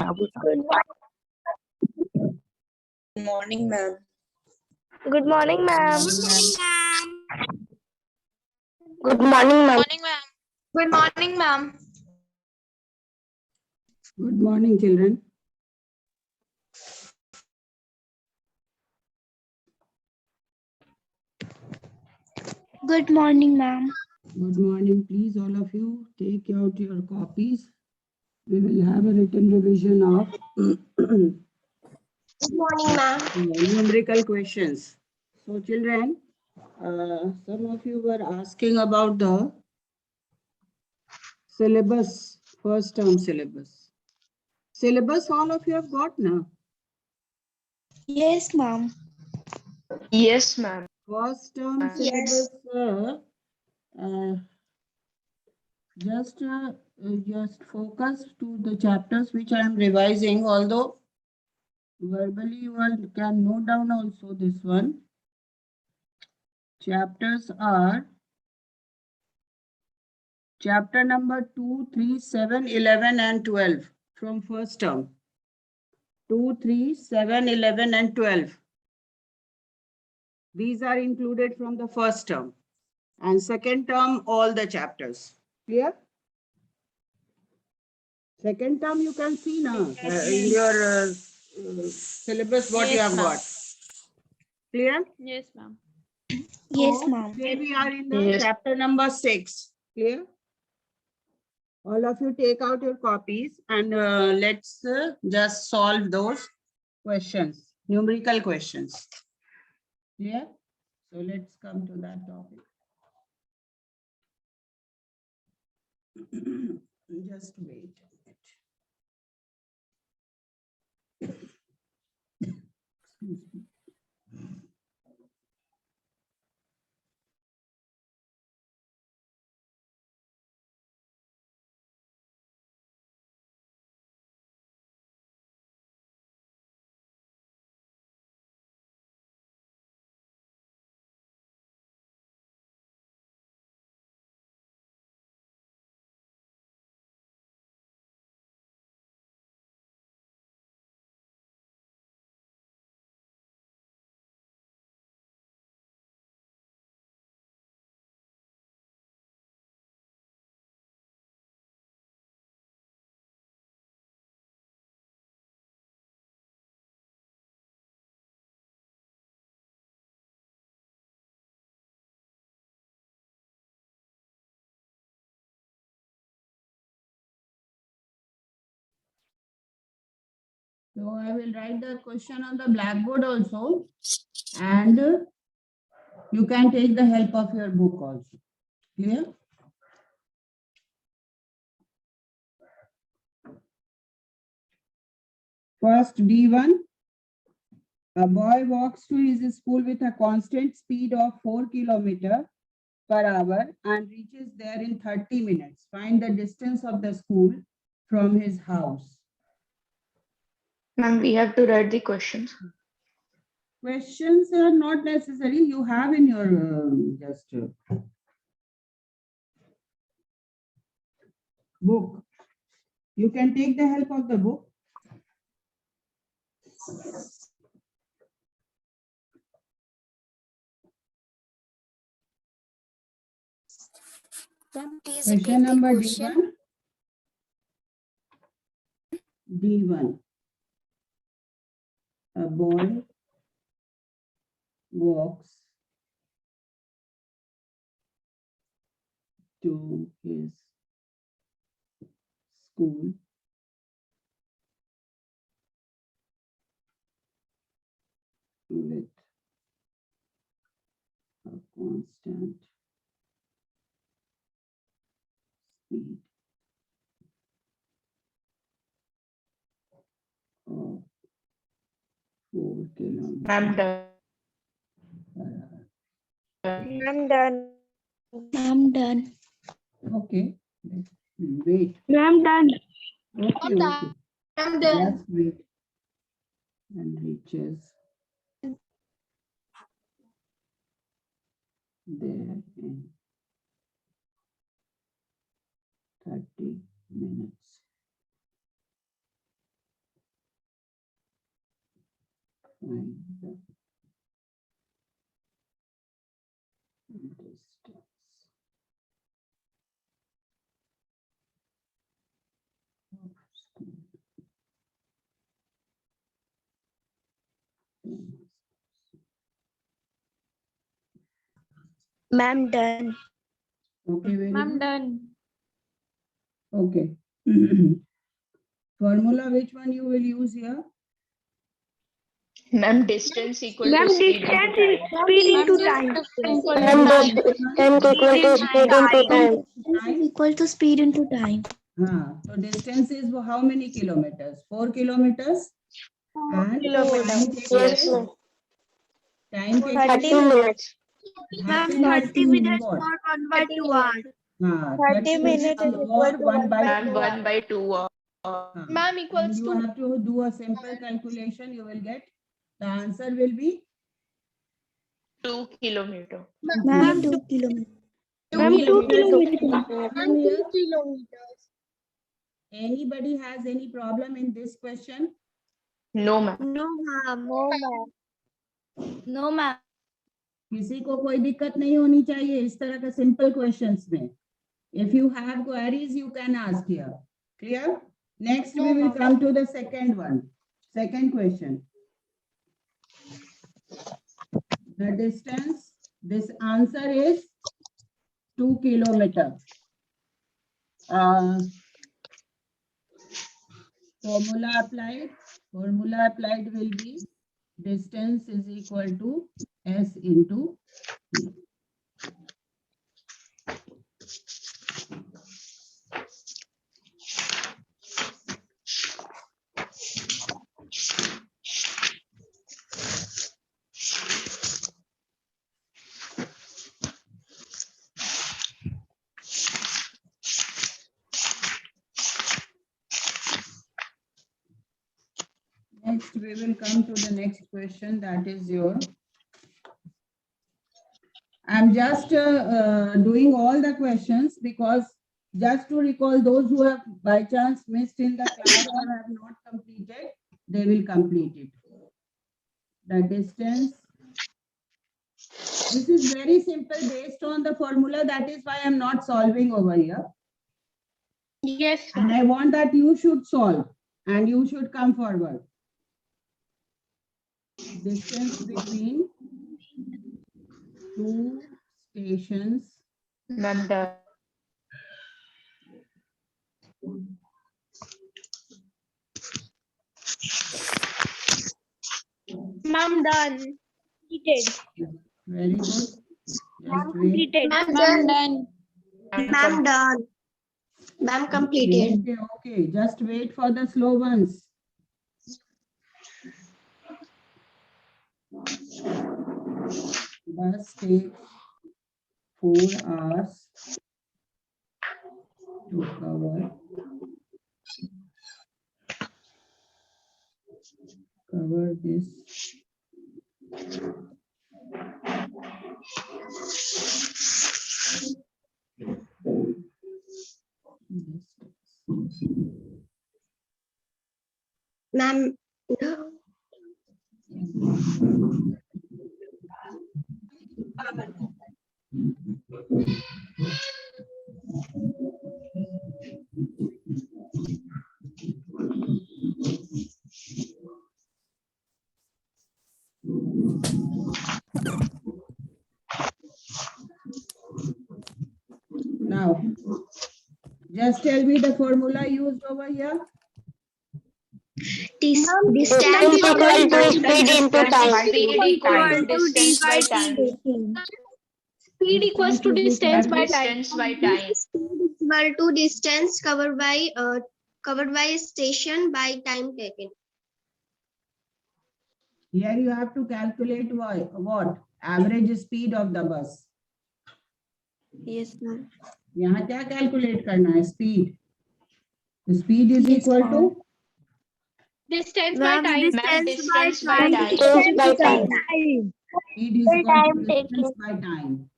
Good morning, ma'am. Good morning, ma'am. Good morning, ma'am. Good morning, ma'am. Good morning, ma'am. Good morning, children. Good morning, ma'am. Good morning. Please, all of you, take out your copies. We will have a written revision of Good morning, ma'am. numerical questions. So, children, some of you were asking about the syllabus, first term syllabus. Syllabus, all of you have got now. Yes, ma'am. Yes, ma'am. First term Yes. syllabus, uh, just focus to the chapters which I am revising, although verbally you all can note down also this one. Chapters are chapter number 2, 3, 7, 11 and 12 from first term. 2, 3, 7, 11 and 12. These are included from the first term. And second term, all the chapters. Clear? Second term you can see now in your syllabus what you have got. Clear? Yes, ma'am. Yes, So, ma'am. today we are in the Yes. chapter number 6. Clear? All of you take out your copies and let's just solve those questions, numerical questions. Clear? So let's come to that topic. Just wait a minute. Excuse me. So I will write the question on the blackboard also, and you can take the help of your book also. Clear? First D1. A boy walks to his school with a constant speed of 4 km per hour and reaches there in 30 minutes. Find the distance of the school from his house. Ma'am, we have to write the questions. Questions are not necessary. You have in your book. You can take the help of the book. Question number D1. D1. A boy walks to his school with a constant speed of 4 kilometers Ma'am, done. per hour. I'm done. I'm done. Okay, wait. I'm done. Okay, okay. I'm done. Just wait and reaches there in 30 minutes. Find the distance. Ma'am, done. Okay, very Ma'am, good. done. Okay. Formula, which one you will use here? Ma'am, distance equal Ma'am, to speed distance into is time. speed into Ma'am, time. distance equal to Ma'am, time. time Speed into time. Time. Distance is equal to speed into time. So distance is how many kilometers? 4 kilometers. And time taken Yes, is ma'am. time taken 30 is minutes. 30 Ma'am, minutes 30 is minutes what? for 1 by 2 hours. 30 minutes minutes is is equal what? to 1 by Ma'am, 2 1 by 2 hours. Ma'am, And equals you to have to do a simple calculation. You will get the answer will be 2 kilometer. Ma'am, 2 kilometers. Ma'am, 2 kilometers. Here, kilometers. anybody has any problem in this question? No, ma'am. No, ma'am. No, ma'am. No, ma'am. किसी को कोई दिक्कत नहीं होनी चाहिए इस तरह का सिंपल क्वेश्चंस में. If you have queries, you can ask here. Clear? Next, we will come to the second one. Second question. The distance, this answer is 2 kilometers. Formula applied. Formula applied will be distance is equal to S into T. Next, we will come to the next question. That is your. I'm just doing all the questions because just to recall those who have by chance missed in the class or have not completed, they will complete it. The distance. This is very simple based on the formula. That is why I'm not solving over here. Yes. And I want that you should solve and you should come forward. Distance between two stations. Ma'am, done. Ma'am, done. Very good. Just wait. Completed. Ma'am, done. Ma'am, done. Ma'am, completed. Okay, okay. Just wait for the slow ones. Bus takes 4 hours to cover this. Ma'am, Now, just tell me the formula used over here. distance Distance by speed into time. Distance by time. Speed equals to distance by time. Distance by time. Equal to distance covered by station by time taken. Here you have to calculate what? Average speed of the bus. Yes, ma'am. यहाँ क्या calculate करना है? Speed. The speed is Yes, equal to ma'am. Distance by Ma'am, time. Ma'am, distance by time. Distance by time. speed is equal to distance by time.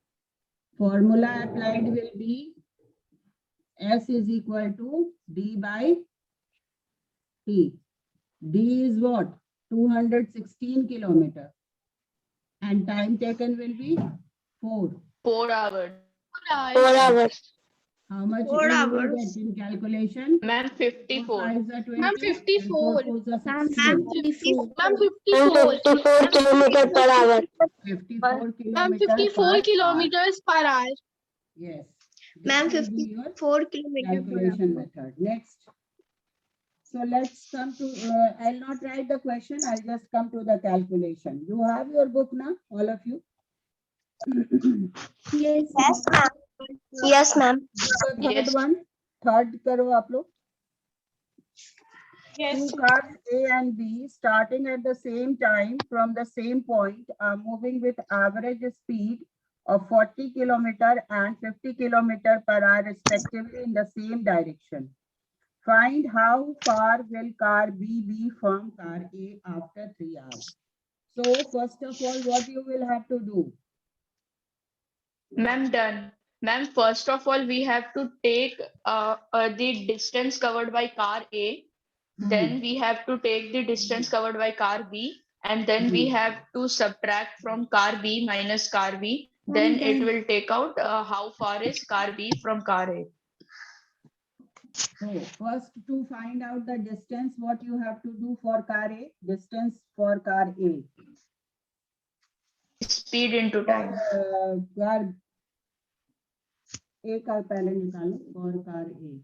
Formula applied will be S is equal to D by T. D is what? 216 kilometer. And time taken will be 4. 4 hours. 4 hours. How much 4 you will hours. get in calculation? Ma'am, 4 54. 5s are 20. Ma'am, and 54. 4 4s are Ma'am, 16. 54. Ma'am, 54. 54 kilometer per hour. 54 Ma'am, kilometer 54 per hour. kilometers per hour. Yes. Ma'am, This will be your 54 kilometer per calculation hour. method. Next. So let's come to, I'll not write the question, I'll just come to the calculation. You have your book now, all of you? Yes, ma'am. Yes, ma'am. So third Yes. one, third karo aap log. Yes. Two cars A and B starting at the same time from the same point are moving with average speed of 40 kilometer and 50 kilometer per hour respectively in the same direction. Find how far will car B be from car A after 3 hours. So first of all, what you will have to do? Ma'am, done. Ma'am, first of all, we have to take the distance covered by car A. Then we have to take the distance covered by car B. And then we have to subtract from car B minus car B. Then it will take out how far is car B from car A. So first to find out the distance, what you have to do for car A? Distance for car A. Speed into time. Car A का पहले निकालो for car A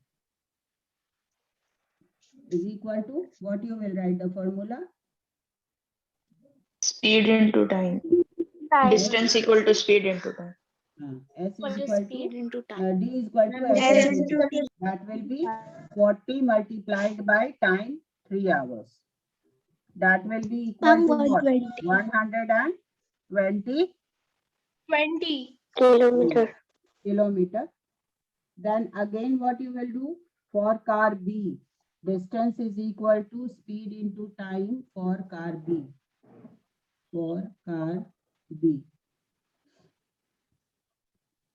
is equal to what you will write the formula? Speed into time. Distance equal to speed into time. S What is is equal speed to into time? D is equal to S S into into T. That will be 40 multiplied by time 3 hours. That will be equal to what? 120 20. kilometer. Then again what you will do for car B? Distance is equal to speed into time for car B. For car B.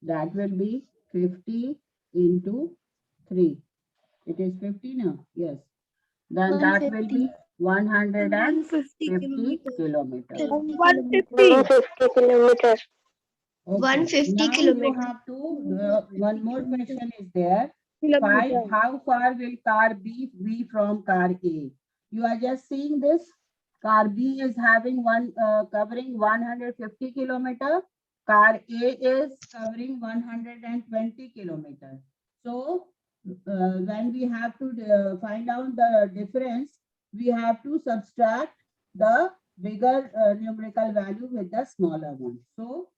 That will be 50 into 3. It is 50 now? Yes. Then that will be 150 kilometers. 150 kilometers. Okay. 150 Now you kilometers. have to, one more question is there. Find how far will car B be from car A. You are just seeing this. Car B is having covering 150 kilometer. Car A is covering 120 kilometer. So when we have to find out the difference, we have to subtract the bigger numerical value with the smaller one. So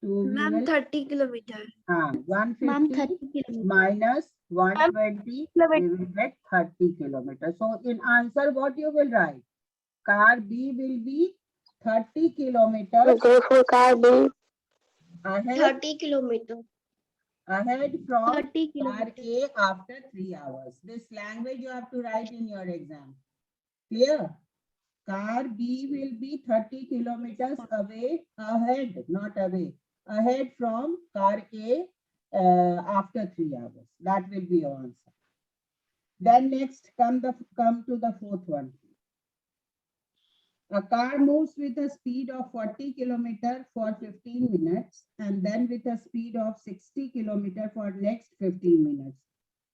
we will 30 kilometers. 150 minus 120, we will get 30 kilometers. So in answer, what you will write? Car B will be 30 kilometers Therefore, car B ahead, 30 kilometers. ahead from 30 car A after 3 hours. This language you have to write in your exam. Clear? Car B will be 30 kilometers away, ahead, not away, ahead from car A after 3 hours. That will be your answer. Then next come to the fourth one. A car moves with a speed of 40 kilometer for 15 minutes and then with a speed of 60 kilometer for next 15 minutes.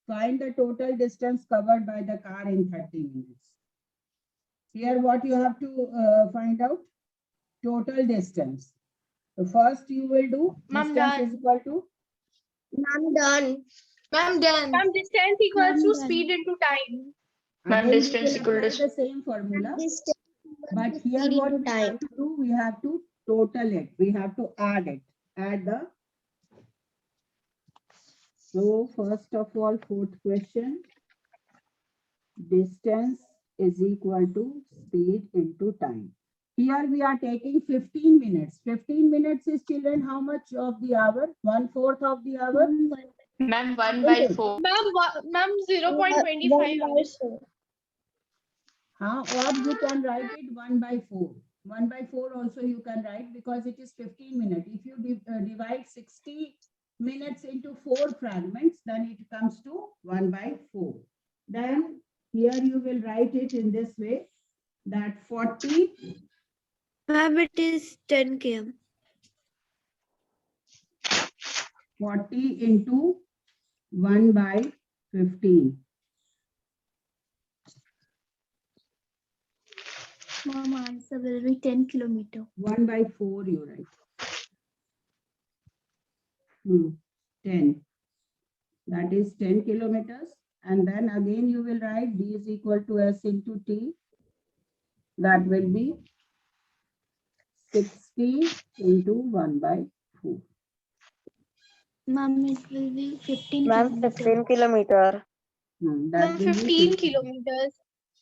Find the total distance covered by the car in 30 minutes. Here what you have to find out? Total distance. So first you will do Ma'am, distance done. is equal to Ma'am, done. Ma'am, distance equals to speed into time. Ma'am, again we distance will equal apply to the same formula. Distance But here speed what into we have time. to do, we have to total it. We have to add it. Add the. So first of all, fourth question. Distance is equal to speed into time. Here we are taking 15 minutes. 15 minutes is, children, how much of the hour? 1/4 of the hour? ma'am 1/4. Ma'am, 0.25 hours. Or you can write it 1/4. 1/4 also you can write because it is 15 minutes. If you divide 60 minutes into 4 fragments, then it comes to 1/4. Then here you will write it in this way. that 40 Ma'am, it is 10 km. 40 into 1 by 15. Ma'am, answer will be 10 kilometer. 1 by 4 you write. 10. That is 10 kilometers. And then again you will write D is equal to S into T. That will be 60 into 1 by 4. Ma'am, it will be 15 Ma'am, kilometer. 15 kilometer. That will be 15 kilometers.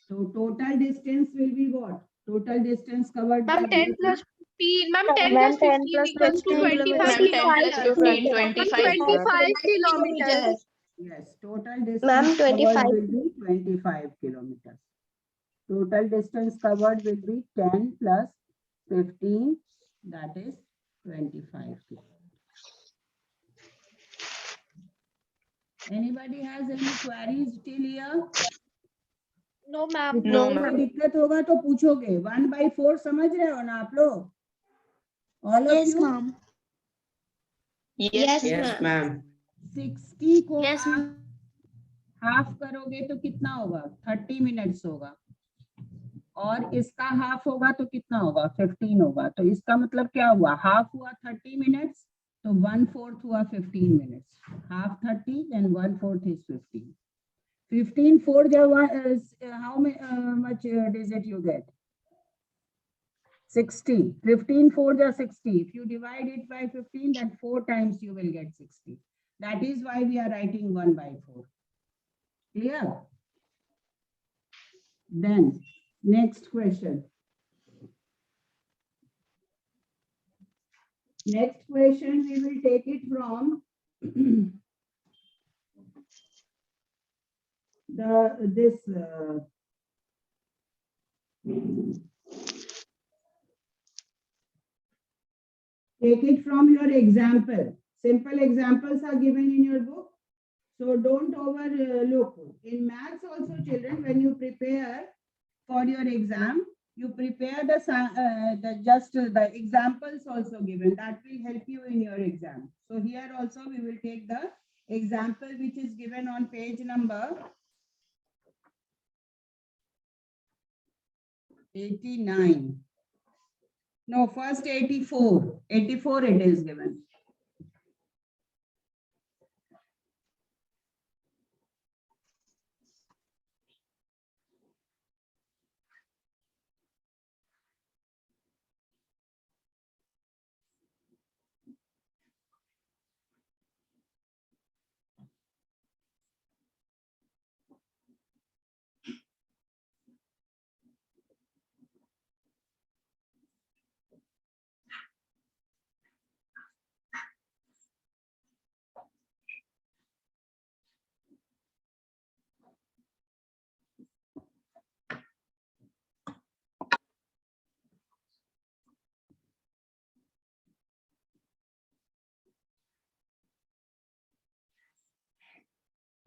So total distance will be what? Total distance covered by Ma'am, 10 plus 15. Ma'am, 10 Ma'am, plus 10 15 plus equals to 15 25 Ma'am, 10 plus kilometers. 15, Ma'am, 25. 25 kilometers. Yes, total distance Ma'am, 25. covered will be 25 kilometers. Total distance covered will be 10 plus 15, that is 25 kilometers. Anybody has any queries till here? No, ma'am. No, कोई ma'am. दिक्कत होगा तो पूछोगे 1 by 4 समझ रहे हो ना आप लोग? All of Yes, you? ma'am. Yes. Yes, ma'am. 60 को Yes, आप ma'am. हाफ करोगे तो कितना होगा? 30 मिनट्स होगा और इसका हाफ होगा तो कितना होगा? 15 होगा। तो इसका मतलब क्या हुआ? हाफ हुआ 30 मिनट्स तो 1/4 हुआ 15 minutes. Half 30 and 1/4 is 15. 15 4 how much digit you get? 60. 15 4 is 60. If you divide it by 15, then 4 times you will get 60. That is why we are writing 1 by 4. Clear? Then next question. Next question we will take it from take it from your example. Simple examples are given in your book. So don't overlook. In maths also, children, when you prepare for your exam, you prepare the examples also given. That will help you in your exam. So here also we will take the example which is given on page number 89. No, first 84. 84 it is given.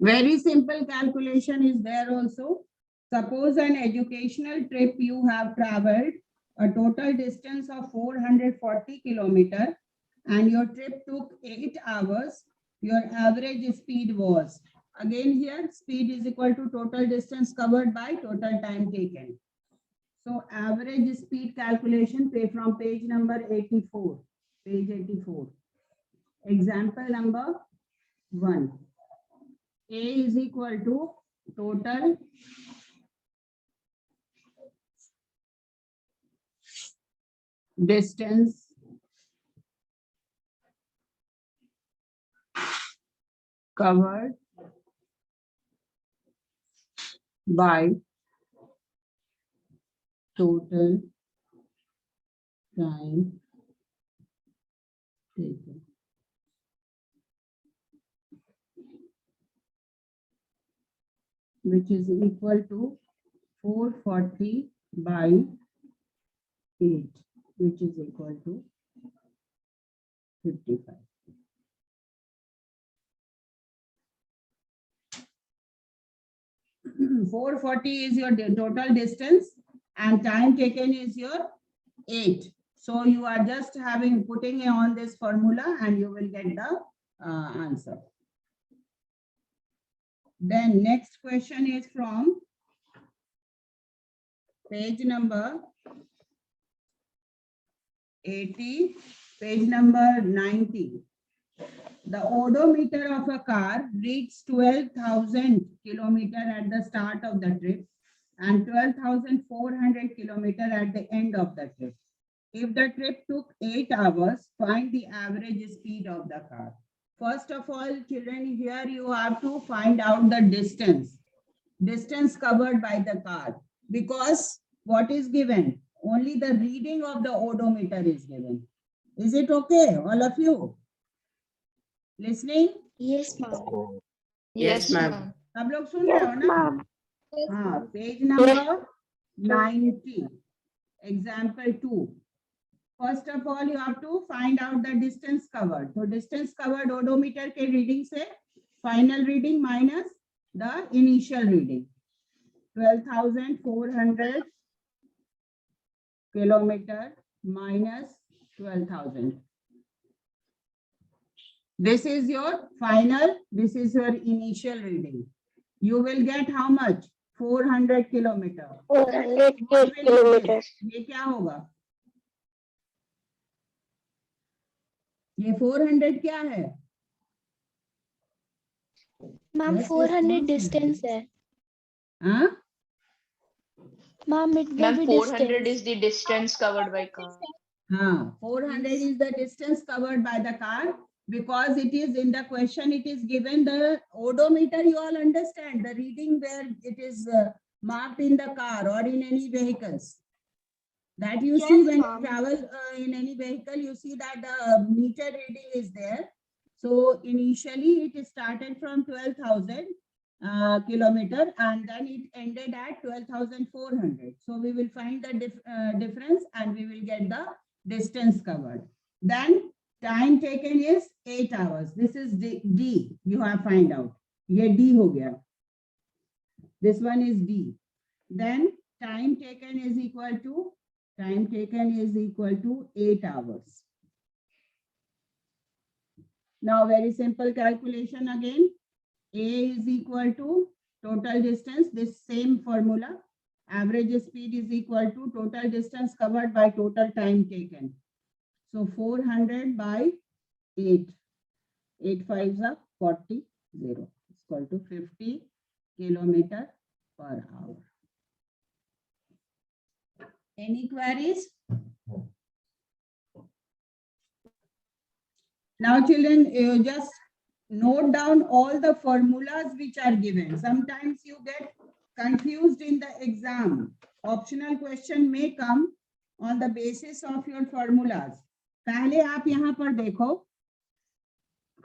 Very simple calculation is there also. Suppose an educational trip you have traveled a total distance of 440 kilometers and your trip took 8 hours. Your average speed was, again here speed is equal to total distance covered by total time taken. So average speed calculation from page number 84, page 84. Example number 1. A is equal to total distance covered by total time taken. Which is equal to 440 by 8, which is equal to 55. 440 is your total distance and time taken is your 8. So you are just putting on this formula and you will get the answer. Then next question is from page number 80, page number 90. The odometer of a car reads 12,000 kilometer at the start of the trip and 12,400 kilometer at the end of the trip. If the trip took 8 hours, find the average speed of the car. First of all, children, here you have to find out the distance covered by the car, because what is given? Only the reading of the odometer is given. Is it okay, all of you? Listening? Yes, ma'am. Yes, ma'am. सब लोग सुन रहे हो ना? हाँ, page number 90, example 2. First of all, you have to find out the distance covered. So distance covered odometer के reading से final reading minus the initial reading. 12,400 kilometer minus 12,000. This is your final, this is your initial reading. You will get how much? 400 kilometer. 400 What will you kilometers. get? ये क्या होगा? ये 400 क्या है? Ma'am, Yes, 400 yes, distance है. हाँ? Ma'am, it will Ma'am, be 400 distance. is the distance covered by car. हाँ, 400 is the distance covered by the car, because it is in the question, it is given the odometer, you all understand, the reading where it is marked in the car or in any vehicles. That you see when you travel in any vehicle, you see that the meter reading is there. So initially it started from 12,000 kilometer and then it ended at 12,400. So we will find the difference and we will get the distance covered. Then time taken is 8 hours. This is D. You have find out. Ye D ho gaya. This one is D. Then time taken is equal to 8 hours. Now very simple calculation again. A is equal to total distance, this same formula. Average speed is equal to total distance covered by total time taken. So 400 by 8. 8 5s are 40. 0. It's equal to 50 kilometer per hour. Any queries? Now children, you just note down all the formulas which are given. Sometimes you get confused in the exam. Optional question may come on the basis of your formulas. पहले आप यहाँ पर देखो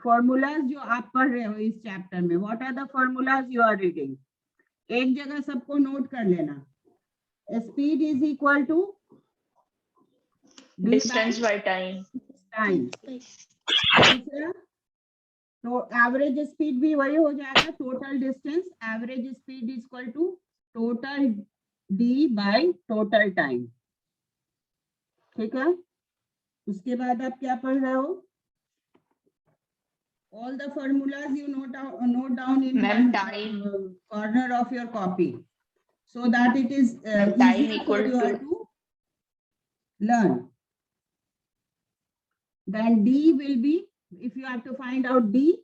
formulas जो आप पढ़ रहे हो इस चैप्टर में. What are the formulas you are reading? एक जगह सबको नोट कर लेना. Speed is equal to Distance by time. time. दूसरा, तो एवरेज स्पीड भी वही हो जाएगा, total distance. Average speed is equal to total D by total time. ठीक है. उसके बाद आप क्या पढ़ रहे हो? All the formulas you note down in one corner of your copy, so that it is easier for you to learn. Then D will be, if you have to find out D,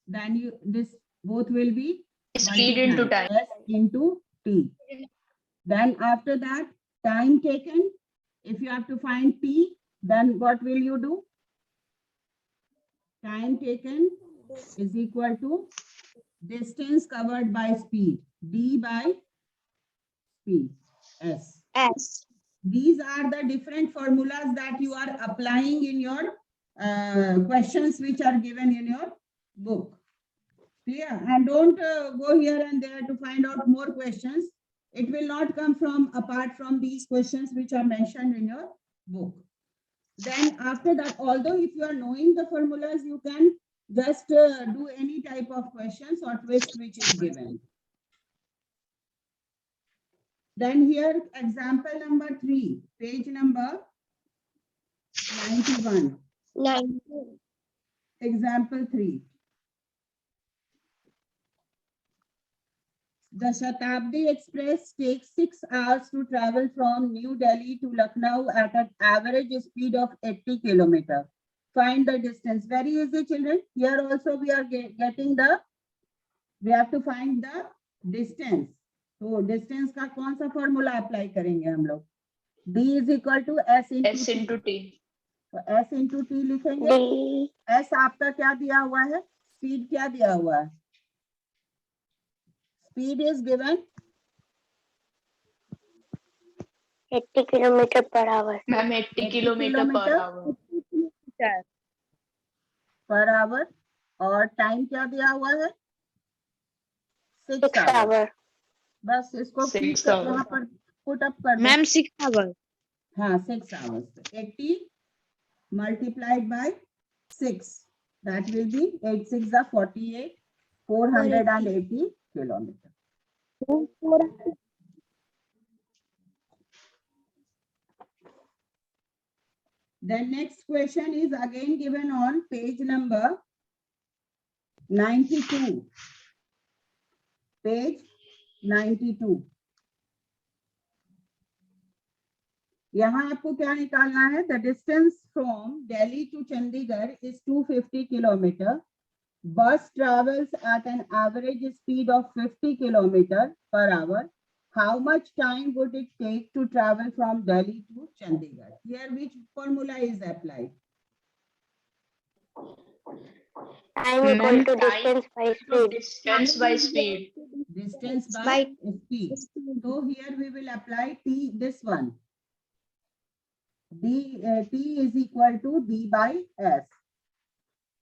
then this both will be Speed into time. S into T. Then after that, time taken, if you have to find T, then what will you do? Time taken is equal to distance covered by speed, D by speed, S. These are the different formulas that you are applying in your questions which are given in your book. Clear? And don't go here and there to find out more questions. It will not come from apart from these questions which are mentioned in your book. Then after that, although if you are knowing the formulas, you can just do any type of questions or twist which is given. Then here, example number 3, page number 91. 9. Example 3. The Shatabdi Express takes 6 hours to travel from New Delhi to Lucknow at an average speed of 80 km. Find the distance. Very easy, children. Here also we are getting the, we have to find the distance. तो distance का कौन सा formula apply करेंगे हम लोग? D is equal to S S into into T. तो S into T लिखेंगे. S आपका क्या दिया हुआ है? स्पीड क्या दिया हुआ है? Speed is given 80 kilometre per hour Ma'am, 80 kilometer per hour. Per hour और टाइम क्या दिया हुआ है? 6 6 आवर. आवर बस इसको 6 hours. यहाँ पर पुट अप कर दो. Ma'am 6 hour. हाँ 6 hours. 80 multiplied by 6. That will be 8 6 are 48. 480 kilometers. The next question is again given on page number 92. Page 92. यहाँ आपको क्या निकालना है? The distance from Delhi to Chandigarh is 250 kilometer. Bus travels at an average speed of 50 kilometer per hour. How much time would it take to travel from Delhi to Chandigarh? Here, which formula is applied? Time equal to Time distance by to speed distance by speed. Distance by speed. So here we will apply T, this one. T is equal to D by S.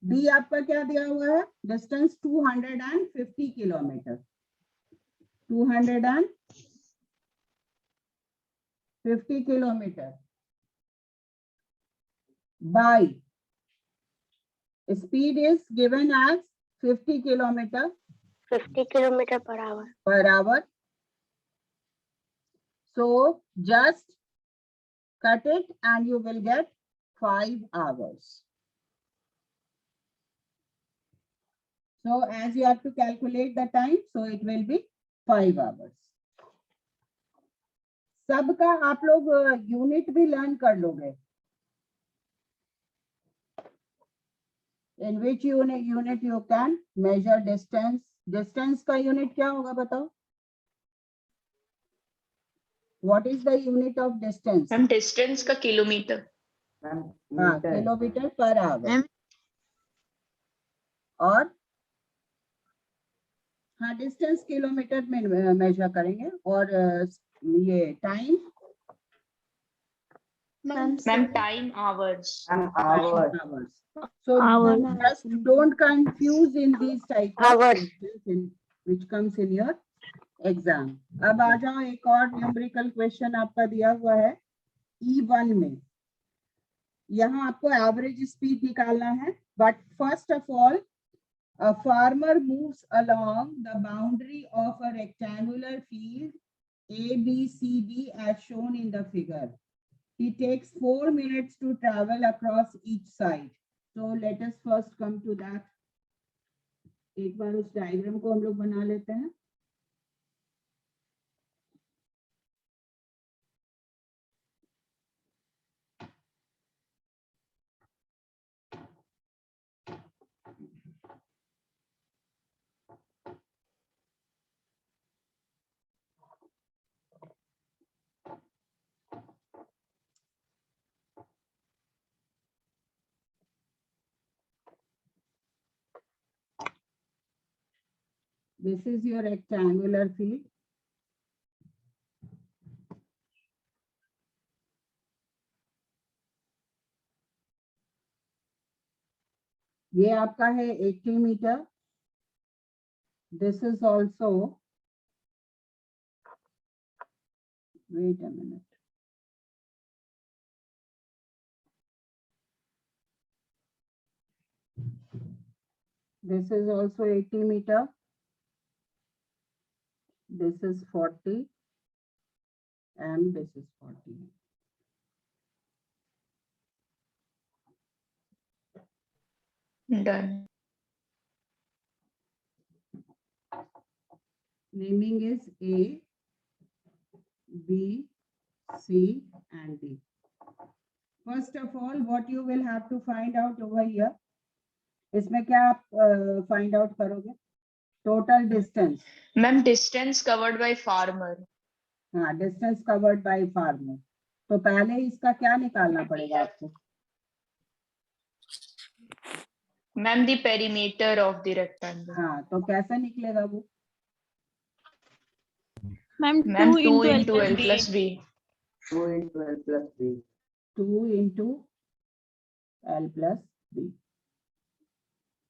D आपका क्या दिया हुआ है? Distance 250 kilometer. 250 kilometer. By speed is given as 50 kilometer 50 kilometre per hour per hour. So just cut it and you will get 5 hours. So as you have to calculate the time, so it will be 5 hours. सबका आप लोग unit भी learn कर लोगे. In which unit you can measure distance? Distance का unit क्या होगा बताओ? What is the unit of distance? Ma'am, distance का kilometer. हाँ, किलोमीटर पर आवर. और हाँ डिस्टेंस किलोमीटर में मेजर करेंगे. और ये time Ma'am, time hours. hours. So just don't confuse in these type of Hours. questions which comes in your exam. अब आ जाओ एक और न्यूमेरिकल क्वेश्चन आपका दिया हुआ है E1 में. यहाँ आपको एवरेज स्पीड निकालना है. But first of all a farmer moves along the boundary of a rectangular field A, B, C, D as shown in the figure. He takes 4 minutes to travel across each side. So let us first come to that. एक बार उस diagram को हम लोग बना लेते हैं. This is your rectangular field. ये आपका है 80 metre. This is also, wait a minute. This is also 80 meter. This is 40. M, this is 40. Done. Naming is A, B, C, and D. First of all, what you will have to find out over here. इसमें क्या आप find out करोगे? Total distance. Ma'am, distance covered by farmer. हाँ, distance covered by farmer. तो पहले इसका क्या निकालना पड़ेगा आपको? Ma'am, the perimeter of the rectangle. हाँ, तो कैसे निकलेगा वो? Ma'am, Ma'am, 2 2 into into L plus B. 2 into L plus B. 2 into L plus B.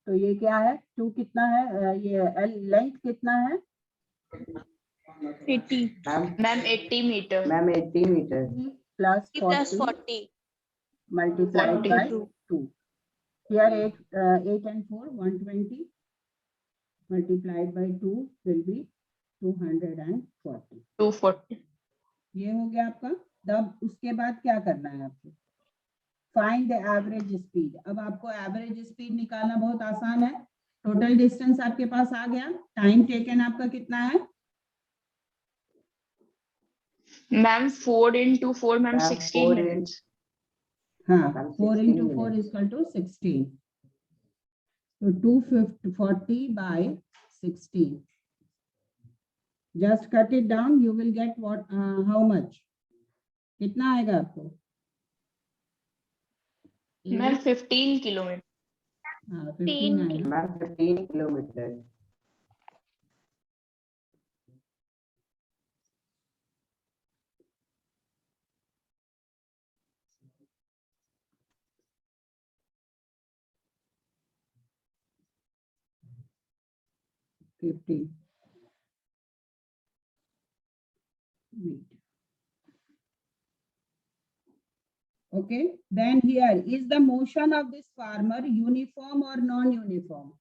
तो ये क्या है? 2 कितना है? ये L लेंथ कितना है? 80 Ma'am, 80 meter. Ma'am, 80 meters. Plus plus 40 40 multiplied 40. by 2. Here 8 and 4, 120 multiplied by 2 will be 240. 240. ये हो गया आपका. तब उसके बाद क्या करना है आपको? Find the average speed. अब आपको एवरेज स्पीड निकालना बहुत आसान है. टोटल डिस्टेंस आपके पास आ गया. टाइम टेकन आपका कितना है? Ma'am, 4 into 4, ma'am, Ma'am, 16 4 minutes. हाँ, Ma'am, 4 16 into 4 is equal to 16. So 240 by 16. Just cut it down. You will get what? How much? कितना आएगा आपको? Ma'am, 15 kilometers. हाँ, 15 आएगा. Ma'am, 15 kilometers. meter. Okay, then here is the motion of this farmer uniform or non-uniform?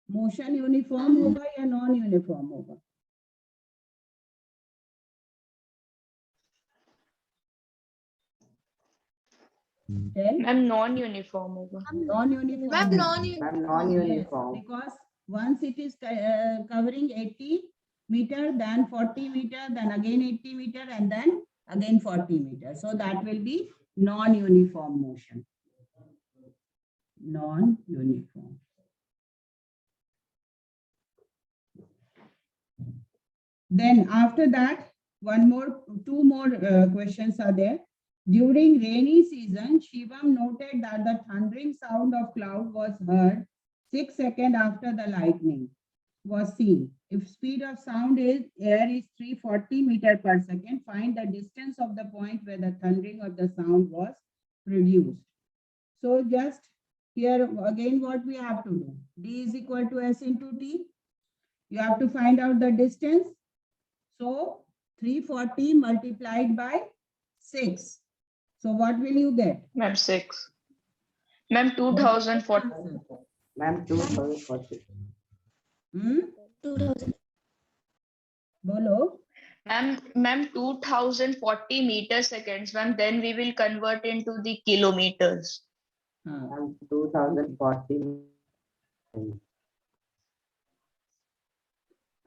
Motion uniform होगा या non-uniform होगा? Tell. Ma'am, non-uniform होगा. Non-uniform. Ma'am, होगा. non-uniform. Ma'am, non-uniform. Yes, because once it is covering 80 meter, then 40 meter, then again 80 meter, and then again 40 meter. So that will be non-uniform motion. Non-uniform. Then after that, two more questions are there. During rainy season, Shivam noted that the thundering sound of cloud was heard 6 seconds after the lightning was seen. If speed of sound is air is 340 meter per second, find the distance of the point where the thundering of the sound was produced. So just here again what we have to do? D is equal to S into T. You have to find out the distance. So 340 multiplied by 6. So what will you get? Ma'am, 6. Ma'am, 2040. Ma'am, 2040. Hmm? 2000 Bolo. Ma'am, 2040 meter seconds, ma'am. Then we will convert into the kilometers. Ma'am, 2040.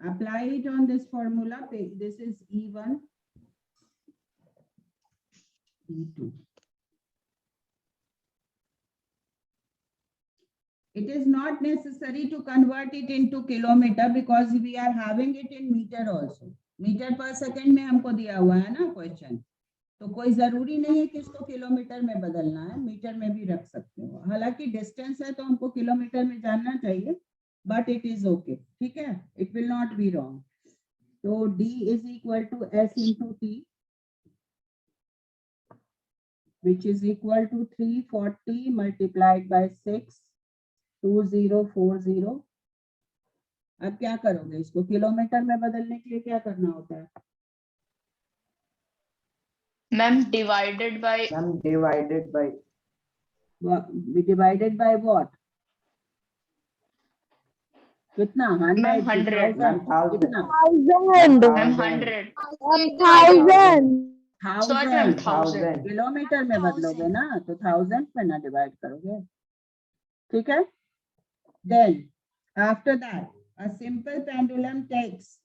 Apply it on this formula. This is E1, E2. It is not necessary to convert it into kilometer because we are having it in meter also. Meter per second में हमको दिया हुआ है ना question. तो कोई जरूरी नहीं है कि इसको किलोमीटर में बदलना है, मीटर में भी रख सकते हो. हालांकि डिस्टेंस है तो हमको किलोमीटर में जानना चाहिए, but it is okay. ठीक है? It will not be wrong. So D is equal to S into T, which is equal to 340 multiplied by 6, 2040. अब क्या करोगे? इसको किलोमीटर में बदलने के लिए क्या करना होता है? Ma'am, divided by Ma'am, divided by Divided by what? कितना? Ma'am, 100, 100. 1000. कितना? Thousand. Ma'am, 100. Thousand. Sorry, ma'am, 1000 1000. Kilometre में बदलोगे ना तो 1000 में ना डिवाइड करोगे, ठीक है? Then after that a simple pendulum takes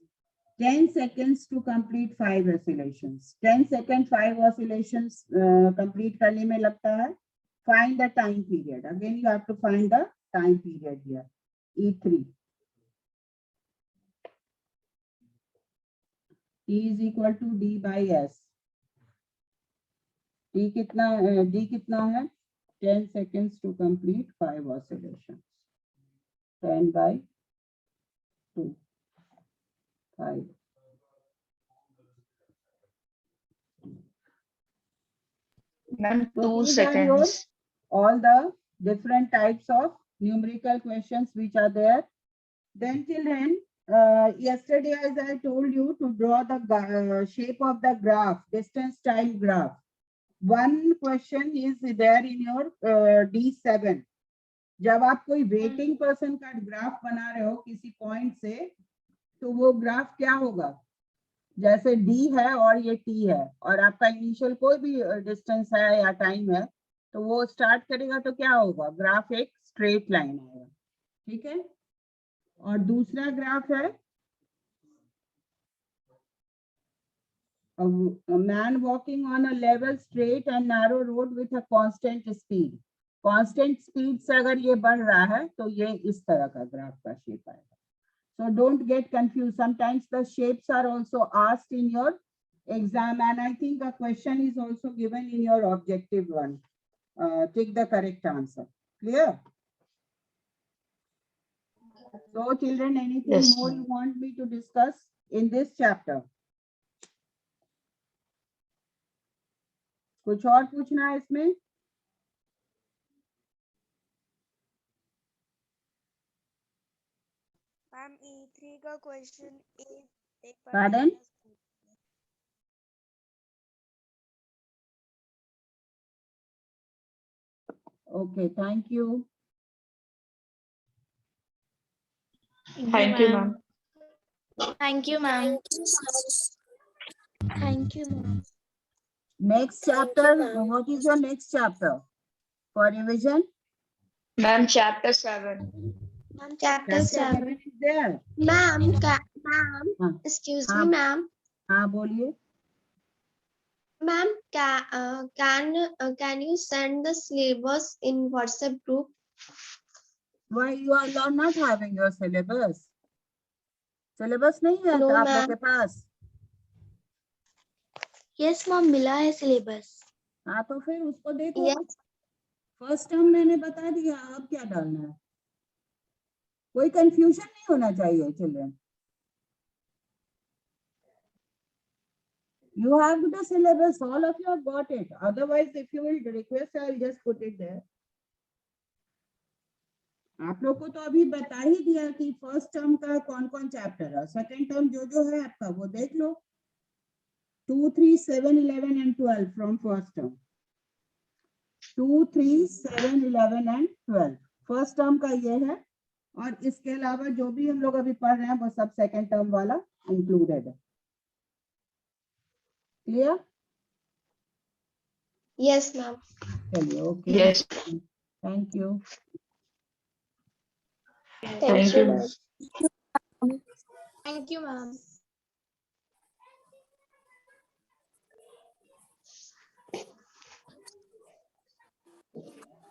10 seconds to complete 5 oscillations. 10 second 5 oscillations complete करने में लगता है. Find the time period. Again you have to find the time period here. E3. T is equal to D by S. D कितना है? 10 seconds to complete 5 oscillations. 10 by 2. 5. Ma'am, So 2 these are your seconds. all the different types of numerical questions which are there. Then children, yesterday as I told you to draw the shape of the graph, distance time graph. One question is there in your D7. जब आप कोई waiting person का graph बना रहे हो किसी point से, तो वो ग्राफ क्या होगा? जैसे डी है और ये टी है और आपका इनिशियल कोई भी डिस्टेंस है या टाइम है, तो वो स्टार्ट करेगा तो क्या होगा? ग्राफ एक स्ट्रेट लाइन आएगा, ठीक है? और दूसरा ग्राफ है a man walking on a level straight and narrow road with a constant speed. Constant speed से अगर ये बढ़ रहा है तो ये इस तरह का ग्राफ का शेप आएगा. So don't get confused. Sometimes the shapes are also asked in your exam, and I think a question is also given in your objective one. Take the correct answer. Clear? So children, anything Yes, more ma'am. you want me to discuss in this chapter? कुछ और पूछना है इसमें? Ma'am E3 का question एक बार Pardon? Okay, thank you. Thank you, ma'am. Thank you, ma'am. Thank you ma'am. Next chapter, what is your next chapter for revision? Ma'am, chapter 7. Ma'am, chapter 7. Is there? Ma'am, हाँ. excuse हाँ. me, ma'am. हाँ बोलिए. Ma'am, can you send the syllabus in WhatsApp group? Why you are not having your syllabus? Syllabus नहीं है No, आप लोग ma'am. के पास? Yes, ma'am. मिला है syllabus. हाँ तो फिर उसको देखो. Yes. फर्स्ट टर्म मैंने बता दिया, अब क्या डालना है? कोई कंफ्यूजन नहीं होना चाहिए children. You have the syllabus, all of you have got it. Otherwise, if you will request, I will just put it there. आप लोग को तो अभी बता ही दिया कि फर्स्ट टर्म का कौन कौन चैप्टर है. सेकंड टर्म जो है आपका वो देख लो. 2, 3, 7, 11 and 12 from first term. 2, 3, 7, 11 and 12 first term का ये है. और इसके अलावा जो भी हम लोग अभी पढ़ रहे हैं वो सब सेकंड टर्म वाला इंक्लूडेड है. क्लियर? Yes, ma'am. चलिए, okay. Yes. Thank you. Thank you. ma'am. Thank you, ma'am.